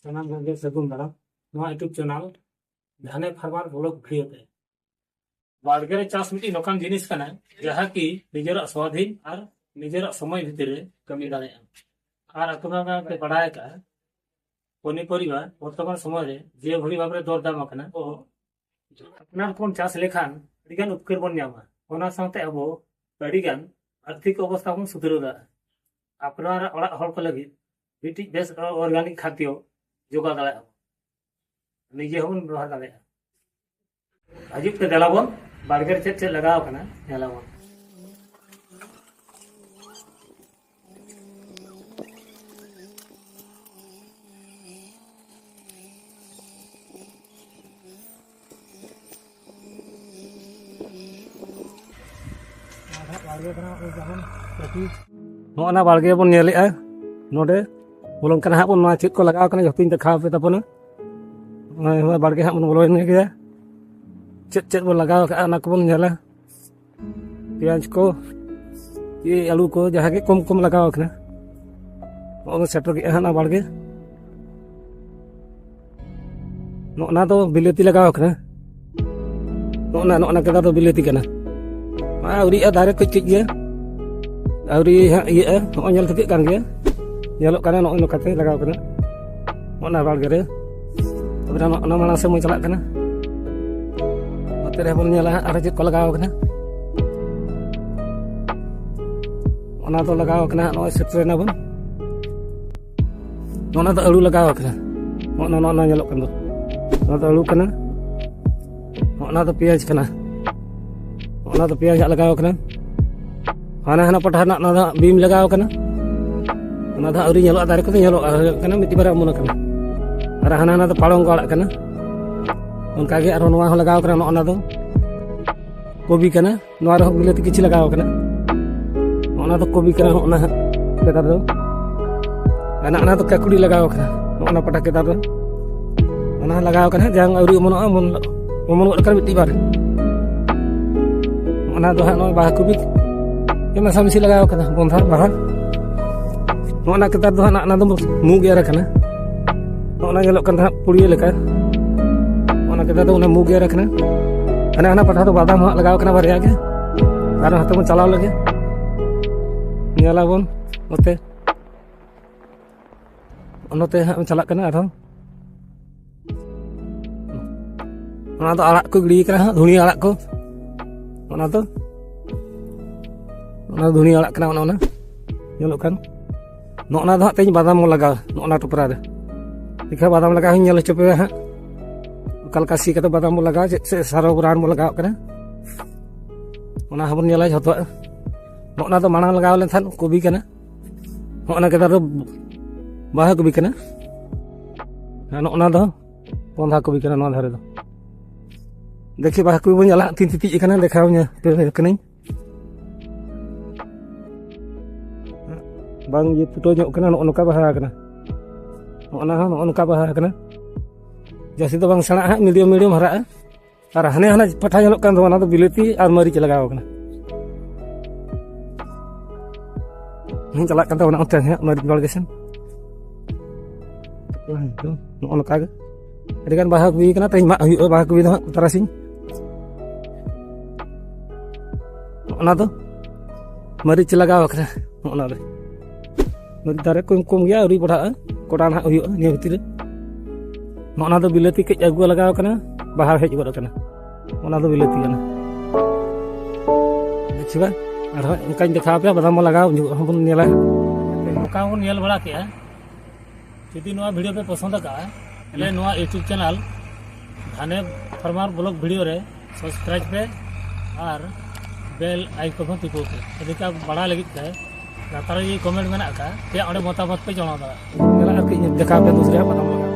ᱥᱟᱱᱟᱢ ᱜᱮ ᱥᱟᱹᱜᱩᱱ ᱫᱟᱨᱟᱢ ᱱᱚᱣᱟ यूट्यूब चैनल धाने फार्मर ब्लॉग भिडियो पे बाड़गे रे चाष मिट्टी नोकान जिनिस कना जहाँ की निजर स्वाधीन और निजर समय भीतर कमी दाड़े और अपना पे बढ़ाए का पनीपरिया बर्तमान समय रे जे भली भाव रे दर दाम कना ओ अपना कोन चाष लेखान अडिगान उपकर बन ᱧᱟᱢᱟ ओना साथे अब अडिगान आर्थिक अवस्था बन सुधरदा अपना ओड़ा हर को लगी मिट्टी बेस ऑर्गेनिक खाद्य जोगा दाड़े निजे हबन व्यवहार दाड़े हजूब पे देलाबन बाड़गे चेक चेक लगाव कना नेलाबन नोना बाड़गे बन नेलेआ नोडे बोलन कना हाबन मा चेक को लगाव कना जतिन देखाव पे तपना बाड़गे हाबन बोलन गया चेक चेक बन लगाव का ना को बन नेला प्याज को ये आलू को जहाँ के कम कम लगाव कना ओ सेटर के हाना बाड़गे नोना तो बिलेती लगाव कना नोना नोना के तो बिलेती कना आउरी दारे कच कच गया आउरी ये नोय नेल थके कान गया नेलोक काना नोय नोकाते लगाव कना ओना बाड़गे रे तबरा ओना माला से मैं चला कना ओते रे बन नेला आरो चेक को लगाव कना ओना तो लगाव कना नोय सेटरेना बन ओना तो आलू लगाव कना ओना ओना नेलोक कन दो ओना तो आलू कना ओना तो प्याज कना ओना तो प्याज लगाव कना हाना हाना पठा ना बीम लगाव कना ओना दा आउरी नेलो दारे को नेलो कना मिट्टी बारे अमन कना और हाना हाना तो पालंग को आड़ा कना उनका के आरो नोआ लगाव कना ओना दो कोबी कना नोआ रो बिलाती किछि लगाव कना ओना तो कोबी कना ओना केदार दो ana तो काकुड़ी लगाव कना ओना पठा केदार दो ओना लगाव कना जांग आउरी अमन अमन कना मिट्टी बारे ओना दो हानो बाहा कोबी ये मसा मिसी लगाव कना बंधा बाहा ओना केदार दो हाना दो मुग एरा कना ओना नेलो कना पुड़िया लेका ओना केदार दो ओना मुग एरा कना ana ana पठा तो बादाम लगाव कना बारया के आरो हाथ में चलाव लगे नेलाबन ओते ओनते हम चला कना आरो ओना तो आड़ा को गिड़ी कना धुनी आड़ा को ओना तो ओना धुनी आड़ा कना ओना नेलो kan नोना दो तेज बादाम लगाव नोना टुकरा रे देखा बादाम लगा हूं नेल चपे हां कलका सी कते बादाम लगा से सारो ब्रांड लगाव कना ओना हबन नेला जतो नोना तो माना लगाव लेन थान कोबी कना ओना केदा तो बाहा कोबी कना नोना दो बंधा कोबी कना नोना धारे दो देखि बाहा कोबी बन जाला तीन तिति कना देखाव nya कनी bang ये पुटो nyok kena नोका बाहा कना ओना नोका बाहा कना जैसे तो बang सणा मीडियम मीडियम हरा और हाने हाना पठा नेलोक कान दो ओना तो बिलेती और मरीच लगाव कना हम चला कन ओना ओते मरीच बाड़गे सेन नोका गे अडिगान बाहा कोबी कना तेज मा हुयो बाहा कोबी दो तरासिन ओना तो मरीच लगाव कना ओना रे मरीच दारे कम कम गया उरी बढ़ा कोटा ना हुयो निया भीतर नोना तो बिलेती के अगु लगाव कना बाहर हेज गड कना ओना तो बिलेती कना देखिबा आरो इनकान देखाव पे बादाम लगाव हमन नेला नोका बन नेल बड़ा के यदि नोआ वीडियो पे पसंद का ले नोआ यूट्यूब चैनल धाने फार्मर ब्लॉग वीडियो रे सब्सक्राइब पे और बेल आइकन टिपो पे यदि का बड़ा लगित है लातार ये कमेंट में ना का ते ओडे मतामत पे जणा दा नेला देखा पे दूसरे बादाम